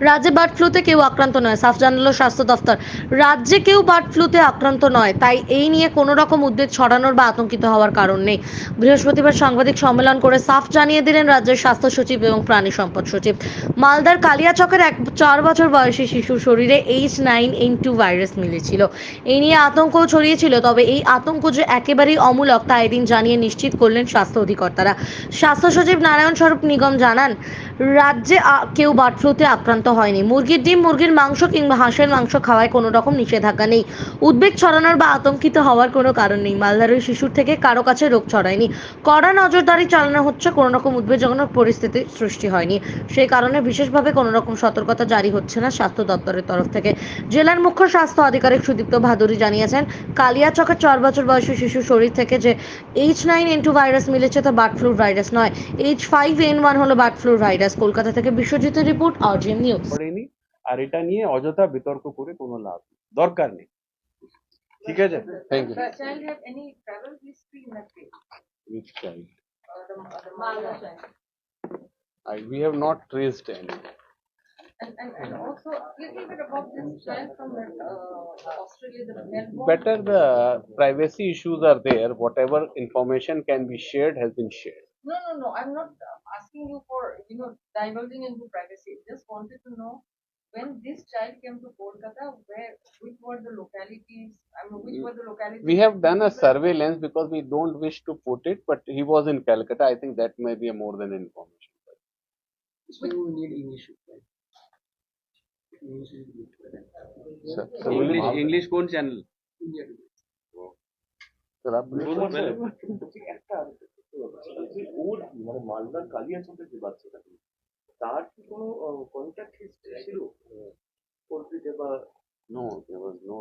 রাজ্যে বার্ড ফ্লুতে কেউ আক্রান্ত নয়, সাফ জানালো স্বাস্থ্য দফতর। রাজ্যে কেউ বার্ড ফ্লুতে আক্রান্ত নয়, তাই এই নিয়ে কোনো রকম উদ্বেগ ছড়ানোর বা আতঙ্কিত হওয়ার কারণ নেই। বৃহস্পতিবার সাংবাদিক সম্মেলন করে সাফ জানিয়ে দিলেন রাজ্যের স্বাস্থ্য সচিব এবং প্রাণী সম্পদ সচিব। মালদার কালিয়াচকের 4 বছর বয়সী শিশুর শরীরে H9N2 ভাইরাস মিলেছিল। এই নিয়ে আতঙ্ক ছড়িয়েছিল, তবে এই আতঙ্ক যে একেবারেই অমূলক তা এদিন জানিয়ে নিশ্চিত করলেন স্বাস্থ্য অধিকর্তারা। স্বাস্থ্য সচিব নারায়ণ স্বরূপ নিগম জানান, রাজ্যে কেউ বার্ড ফ্লুতে আক্রান্ত হয়নি। মুরগির ডিম, মুরগির মাংস কিংবা হাঁসের মাংস খাওয়ায় কোনো রকম নিষেধাজ্ঞা নেই। উদ্বেগ ছড়ানোর বা আতঙ্কিত হওয়ার কোনো কারণ নেই। মালদার ওই শিশুর থেকে কারো কাছে রোগ ছড়ায়নি। কড়া নজরদারি চালানো হচ্ছে, কোনো রকম উদ্বেগজনক পরিস্থিতি সৃষ্টি হয়নি। সেই কারণে বিশেষভাবে কোনো রকম সতর্কতা জারি হচ্ছে না স্বাস্থ্য দপ্তরের তরফ থেকে। জেলার মুখ্য স্বাস্থ্য আধিকারিক সুদীপ্ত ভাদুরী জানিয়েছেন, কালিয়াচকের 4 বছর বয়সী শিশুর শরীর থেকে যে H9N2 ভাইরাস মিলেছে তা বার্ড ফ্লুর ভাইরাস নয়, H5N1 হলো বার্ড ফ্লুর ভাইরাস। কলকাতা থেকে বিশ্বজিতের রিপোর্ট, RGM নিউজ। পড়েনি। আর এটা নিয়ে অযথা বিতর্ক করে কোনো লাভ নেই, দরকার নেই। ঠিক আছে, thank you. Does child have any travel history in that case? Which child? The Malda child. We have not traced any. And also a little bit about this child from Australia, the Melbourne. Better the privacy issues are there. Whatever information can be shared has been shared. No. I'm not asking you for divulging into privacy. Just wanted to know when this child came to Kolkata, which were the localities? I mean, which were the localities? We have done a surveillance because we don't wish to put it, but he was in Calcutta. I think that may be a more than information. So you need English. So English কোন channel? India. ওর মানে মালদার কালিয়াচকের যে বাচ্চাটা তার কি কোনো contact history ছিল পোল্ট্রিতে বা No, there was no.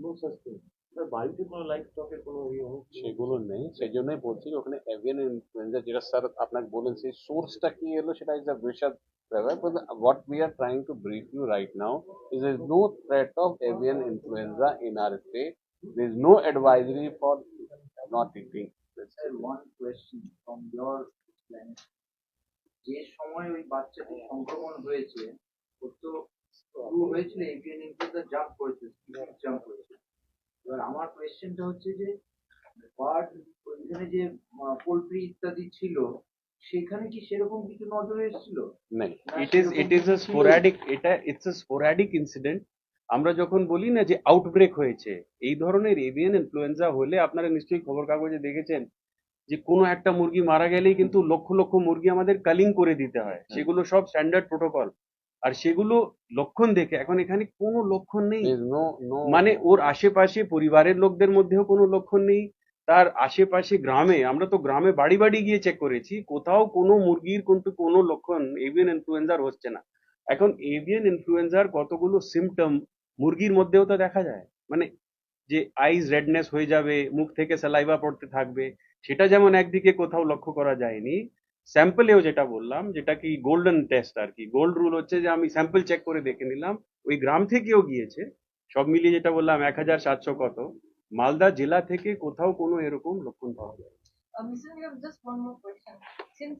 No such thing? তার বাড়িতে কোনো লাইফ স্টকের কোনো ইয়ে হচ্ছে? সেগুলো নেই, সেই জন্যই বলছি যে ওখানে এভিয়ান ইনফ্লুয়েঞ্জা যেটা স্যার আপনাকে বলেন সেই সোর্সটা কি এলো সেটা ইজ আ বিশদ ব্যাপার। But what we are trying to brief you right now is there is no threat of avian influenza in our state. There is no advisory for not eating. One question from your explanation. যে সময় ওই বাচ্চাটির সংক্রমণ হয়েছে ও তো শুরু হয়েছিল avian influenza jump করেছে, জাম্প করেছে। এবার আমার কোয়েশ্চেনটা হচ্ছে যে বার্ড ওইখানে যে পোল্ট্রি ইত্যাদি ছিল সেখানে কি সেরকম কিছু নজরে এসেছিল? নেই, it is a sporadic, it's a sporadic incident. আমরা যখন বলি না যে আউটব্রেক হয়েছে এই ধরনের এভিয়ান ইনফ্লুয়েঞ্জা হলে আপনারা নিশ্চয়ই খবর কাগজে দেখেছেন যে কোনো একটা মুরগি মারা গেলেই কিন্তু লক্ষ লক্ষ মুরগি আমাদের কালিং করে দিতে হয়। সেগুলো সব স্ট্যান্ডার্ড প্রোটোকল। আর সেগুলো লক্ষণ দেখে এখন এখানে কোনো লক্ষণ নেই। মানে ওর আশেপাশে পরিবারের লোকদের মধ্যেও কোনো লক্ষণ নেই, তার আশেপাশে গ্রামে, আমরা তো গ্রামে বাড়ি বাড়ি গিয়ে চেক করেছি, কোথাও কোনো মুরগির কিন্তু কোনো লক্ষণ এভিয়ান ইনফ্লুয়েঞ্জার হচ্ছে না। এখন এভিয়ান ইনফ্লুয়েঞ্জার কতগুলো সিমটম মুরগির মধ্যেও তো দেখা যায়, মানে যে আইজ রেডনেস হয়ে যাবে, মুখ থেকে স্যালাইভা পড়তে থাকবে, সেটা যেমন একদিকে কোথাও লক্ষ্য করা যায়নি। স্যাম্পলেও যেটা বললাম, যেটা কি গোল্ডেন টেস্ট আর কি, গোল্ড রুল হচ্ছে যে আমি স্যাম্পল চেক করে দেখে নিলাম, ওই গ্রাম থেকেও গিয়েছে, সব মিলিয়ে যেটা বললাম 1700 কত, মালদা জেলা থেকে কোথাও কোনো এরকম লক্ষণ পাওয়া যায়। Mr. Nigam, just one more question. Since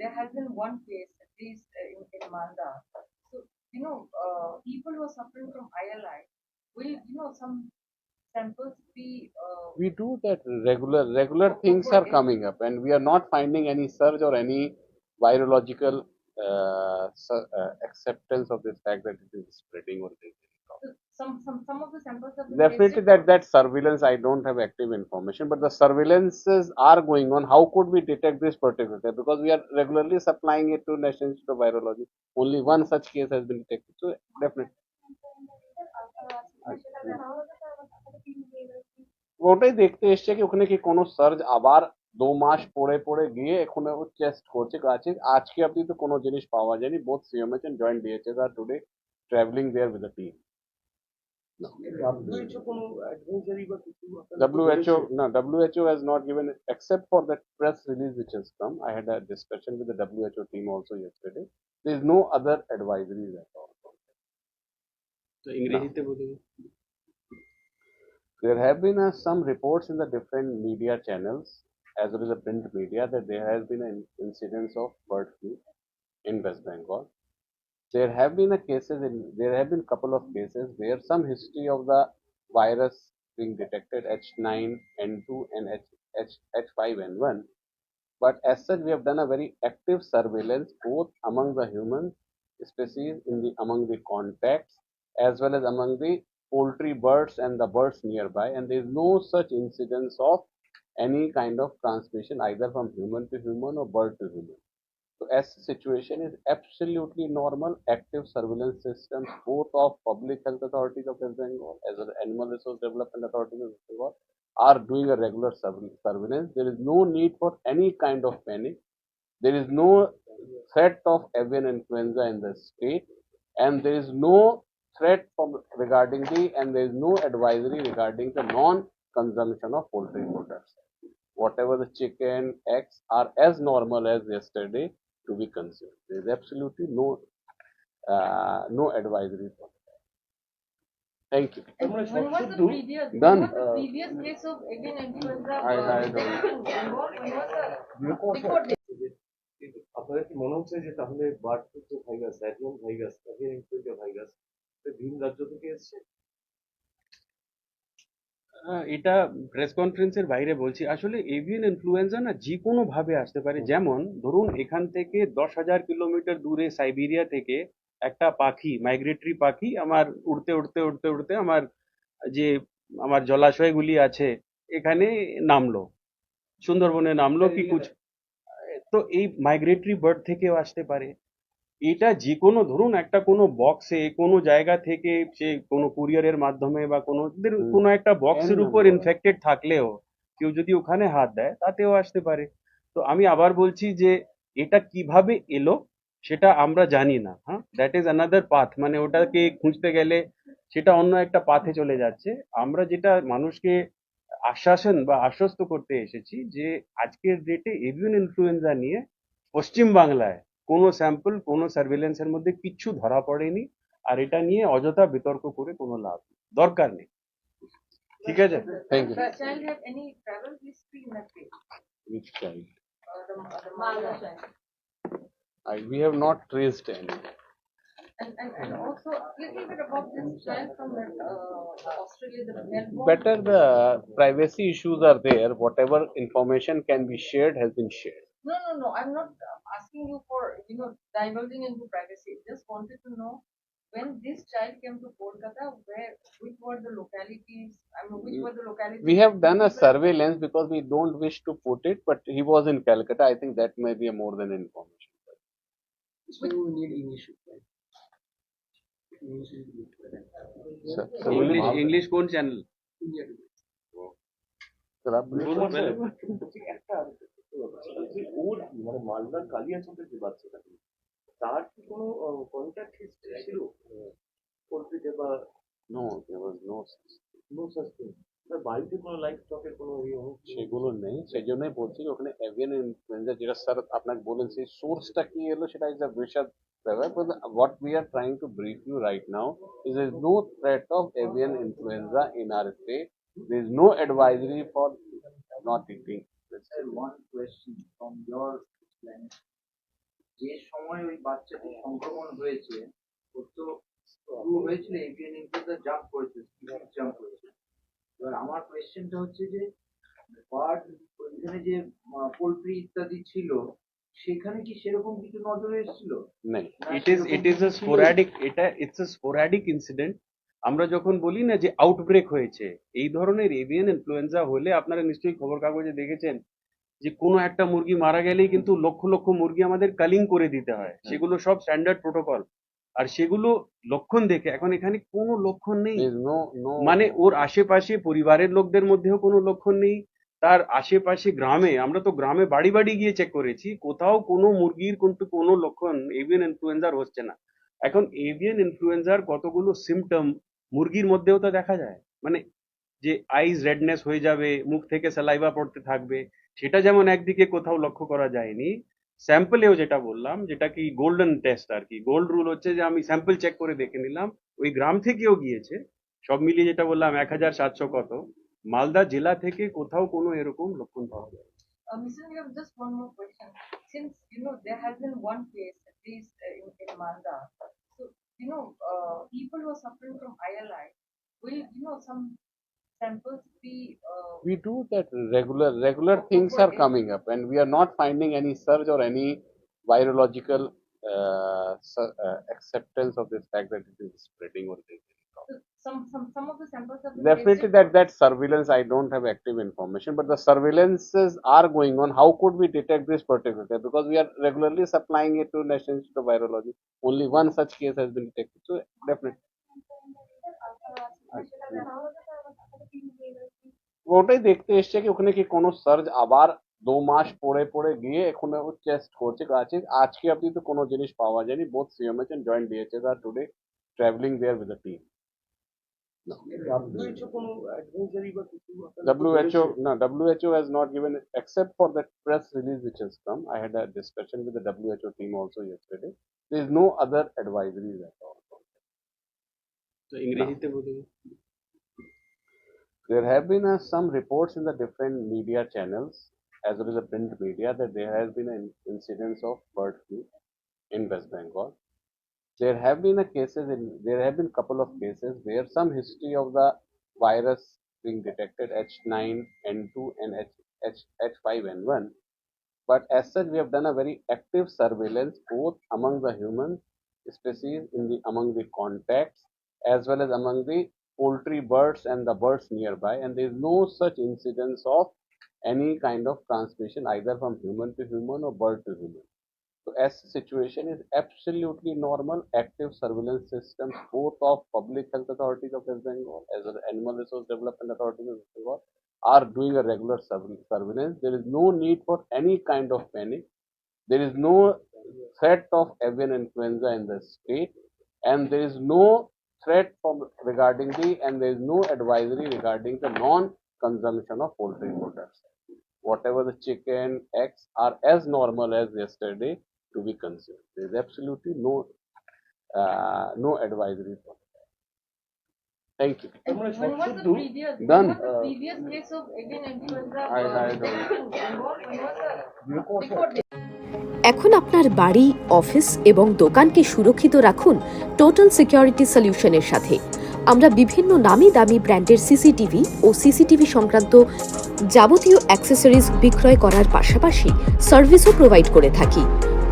there has been one case at least in Malda, so people who are suffering from ILI, will some samples be? We do that regular things are coming up, and we are not finding any surge or any virological acceptance of this fact that it is spreading or anything. Some of the samples have been Definitely tested that surveillance, I don't have active information, but the surveillances are going on. How could we detect this particular? Because we are regularly supplying it to National Institute of Virology. Only one such case has been detected. So definitely. ওটাই দেখতে এসছে কি ওখানে কি কোনো search আবার 2 মাস পরে পরে গিয়ে এখানে ও টেস্ট করছে কাছে। আজকে অব্দি তো কোনো জিনিস পাওয়া যায়নি। both CMH and joint DHS are today traveling there with the team. No. WHO কোনো অ্যাডভাইজারি বা কিছু WHO has not given it, except for that press release which has come. I had a discussion with the WHO team also yesterday. There is no other advisories at all. তো ইংরেজিতে বলুন। There have been some reports in the different media channels as well as the print media that there has been an incidence of bird flu in West Bengal. There have been couple of cases where some history of the virus being detected H9N2 and H5N1. But as such, we have done a very active surveillance both among the human species among the contacts as well as among the poultry birds and the birds nearby, and there is no such incidence of any kind of transmission either from human to human or bird to human. So as the situation is absolutely normal, active surveillance systems both of public health authorities of West Bengal as well as animal resource development authorities of West Bengal are doing a regular surveillance. There is no need for any kind of panic. There is no threat of avian influenza in the state, and there is no threat and there is no advisory regarding the non-consumption of poultry products. Whatever the chicken, eggs are as normal as yesterday to be consumed. There is absolutely no advisory for that. Thank you. And আমরা when was the শুধু previous, Done. when was the previous case of avian influenza I don't detected in Bengal? When was the before this? আপনাদের কি মনে হচ্ছে যে তাহলে bird flu যে virus, avian virus, avian influenza virus ভিন রাজ্য থেকে এসছে? এটা প্রেস কনফারেন্সের বাইরে বলছি, আসলে এভিয়ান ইনফ্লুয়েঞ্জা না যে কোনো ভাবে আসতে পারে। যেমন ধরুন এখান থেকে 10,000 কিলোমিটার দূরে সাইবেরিয়া থেকে একটা পাখি, মাইগ্রেটরি পাখি আমার উড়তে উড়তে উড়তে উড়তে যে আমার জলাশয়গুলি আছে এখানে নামলো, সুন্দরবনে নামলো কি কুচ, তো এই মাইগ্রেটরি বার্ড থেকেও আসতে পারে। এটা যে কোনো ধরুন একটা কোনো বক্সে কোনো জায়গা থেকে সে কোনো কুরিয়ারের মাধ্যমে বা কোনো একটা বক্সের উপর ইনফেক্টেড থাকলেও কেউ যদি ওখানে হাত দেয় তাতেও আসতে পারে। তো আমি আবার বলছি যে এটা কিভাবে এলো সেটা আমরা জানি না। হ্যাঁ, দ্যাট ইজ অ্যানাদার পাথ, মানে ওটাকে খুঁজতে গেলে সেটা অন্য একটা পাথে চলে যাচ্ছে। আমরা যেটা মানুষকে আশ্বাসন বা আশ্বস্ত করতে এসেছি যে আজকের ডেটে এভিয়ান ইনফ্লুয়েঞ্জা নিয়ে পশ্চিম বাংলায় কোনো স্যাম্পল কোনো সার্ভেলেন্সের মধ্যে কিচ্ছু ধরা পড়েনি, আর এটা নিয়ে অযথা বিতর্ক করে কোনো লাভ নেই, দরকার নেই। ঠিক আছে, thank you. Does the child have any travel history in that case? Which child? The Malda child. We have not traced any. And also a little bit about this child from Australia, the Melbourne. Better the privacy issues are there. Whatever information can be shared has been shared. No. I'm not asking you for, divulging into privacy. Just wanted to know when this child came to Kolkata, which were the localities? I mean, which were the localities? We have done a surveillance because we don't wish to put it, but he was in Calcutta. I think that may be a more than information. So we need initial, right? Initial, So English কোন channel? India to একটা যে ওর মানে মালদার কালিয়াচকের যে বাচ্চাটা তার কি কোনো কন্ট্যাক্ট হিস্ট্রি ছিল পোলট্রিতে বা No, there was no such thing. No such thing? বাড়িতে কোনো লাইফ স্টকের কোনো সেগুলো নেই, সেই জন্যই বলছি যে ওখানে এভিয়ান ইনফ্লুয়েঞ্জা যেটা স্যার আপনাকে বলেন সেই সোর্সটা কি এলো সেটা ইজ আ বিশদ ব্যাপার। What we are trying to brief you right now is there is no threat of avian influenza in our state. There is no advisory for not eating. Sir, one question from your explanation. যে সময় ওই বাচ্চাটির সংক্রমণ হয়েছে ওর তো শুরু হয়েছিল avian influenza jump করেছে, জাম্প করেছে। এবার আমার কোয়েশ্চেনটা হচ্ছে যে বার্ড ওইখানে যে পোলট্রি ইত্যাদি ছিল সেখানে কি সেরকম কিছু নজরে এসেছিল? নেই, it is a sporadic, it's a sporadic incident. আমরা যখন বলি না যে আউটব্রেক হয়েছে এই ধরনের এভিয়ান ইনফ্লুয়েঞ্জা হলে, আপনারা নিশ্চয়ই খবর কাগজে দেখেছেন যে কোনো একটা মুরগি মারা গেলেই কিন্তু লক্ষ লক্ষ মুরগি আমাদের কালিং করে দিতে হয়, সেগুলো সব স্ট্যান্ডার্ড প্রোটোকল। আর সেগুলো লক্ষণ দেখে, এখন এখানে কোনো লক্ষণ নেই, মানে ওর আশেপাশে পরিবারের লোকদের মধ্যেও কোনো লক্ষণ নেই, তার আশেপাশে গ্রামে, আমরা তো গ্রামে বাড়ি বাড়ি গিয়ে চেক করেছি, কোথাও কোনো মুরগির কিন্তু কোনো লক্ষণ এভিয়ান ইনফ্লুয়েঞ্জার হচ্ছে না। এখন এভিয়ান ইনফ্লুয়েঞ্জার কতগুলো সিমটম মুরগির মধ্যেও তো দেখা যায়, মানে যে আইজ রেডনেস হয়ে যাবে, মুখ থেকে স্যালাইভা পড়তে থাকবে, সেটা যেমন একদিকে কোথাও লক্ষ্য করা যায়নি, স্যাম্পলেও যেটা বললাম, যেটা কি গোল্ডেন টেস্ট আর কি, গোল্ড রুল হচ্ছে যে আমি স্যাম্পল চেক করে দেখে নিলাম, ওই গ্রাম থেকেও গিয়েছে, সব মিলিয়ে যেটা বললাম 1700 কত, মালদা জেলা থেকে কোথাও কোনো এরকম লক্ষণ পাওয়া যায়। Mr. Nigam, just one more question. Since, there has been one case, at least in Malda, people who are suffering from ILI, will, some samples be, We do that regular things are coming up, and we are not finding any surge or any virological acceptance of this fact that it is spreading or there is any problem. some of the samples have been Definitely tested. that surveillance, I don't have active information, but the surveillances are going on. How could we detect this particular case? Because we are regularly supplying it to National Institute of Virology. Only one such case has been detected. So definitely. ওটাই দেখতে এসছে কি ওখানে কি কোনো search আবার 2 মাস পরে গিয়ে এখন ও টেস্ট করছে আজকে অবধি তো কোনো জিনিস পাওয়া যায়নি। Both CMH and joint DHS are today travelling there with the team. WHO কোনো advisory বা কিছু WHO has not given, except for that press release which has come. I had a discussion with the WHO team also yesterday. There is no other advisories at all. তো ইংরেজিতে বলে There have been some reports in the different media channels as well as the print media that there has been an incidence of bird flu in West Bengal. There have been couple of cases where some history of the virus being detected, H9N2 and H5N1. But as such, we have done a very active surveillance both among the human species among the contacts as well as among the poultry birds and the birds nearby, and there is no such incidence of any kind of transmission either from human to human or bird to human. So as the situation is absolutely normal, active surveillance systems both of public health authorities of West Bengal as well as animal resource development authorities of West Bengal are doing a regular surveillance. There is no need for any kind of panic. There is no threat of avian influenza in the state, and there is no threat and there is no advisory regarding the non-consumption of poultry products. Whatever the chicken, eggs are as normal as yesterday to be consumed. There is absolutely no advisory for that. Thank you. And when was the previous Done. case of avian influenza? I don't know. When was the report? এখন আপনার বাড়ি, office এবং দোকানকে সুরক্ষিত রাখুন total security সলিউশনের সাথে। আমরা বিভিন্ন নামি দামি ব্র্যান্ডের সিসিটিভি ও সিসিটিভি সংক্রান্ত যাবতীয় অ্যাক্সেসরিজ বিক্রয় করার পাশাপাশি সার্ভিসও প্রোভাইড করে থাকি।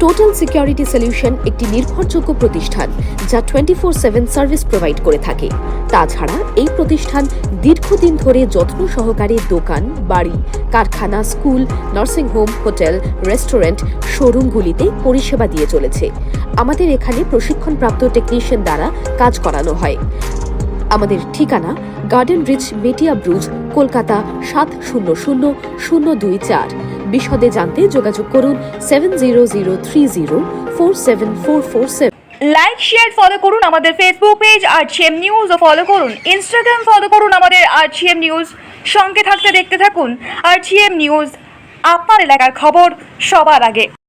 টোটাল সিকিউরিটি সলিউশন একটি নির্ভরযোগ্য প্রতিষ্ঠান যা 24/7 সার্ভিস প্রোভাইড করে থাকে। তাছাড়া এই প্রতিষ্ঠান দীর্ঘদিন ধরে যত্ন সহকারে দোকান, বাড়ি, কারখানা, স্কুল, নার্সিংহোম, হোটেল, রেস্টুরেন্ট, শোরুমগুলিতে পরিষেবা দিয়ে চলেছে। আমাদের এখানে প্রশিক্ষণপ্রাপ্ত টেকনিশিয়ান দ্বারা কাজ করানো হয়। আমাদের ঠিকানা গার্ডেন রিচ, মেটিয়া ব্রুজ, কলকাতা 700024। বিশদে জানতে যোগাযোগ করুন 7003047447। লাইক শেয়ার ফলো করুন আমাদের ফেসবুক পেজ RGM নিউজ ও ফলো করুন ইনস্টাগ্রাম ফলো করুন আমাদের RGM নিউজ। সঙ্গে থাকতে দেখতে থাকুন RGM নিউজ, আপনার এলাকার খবর সবার আগে।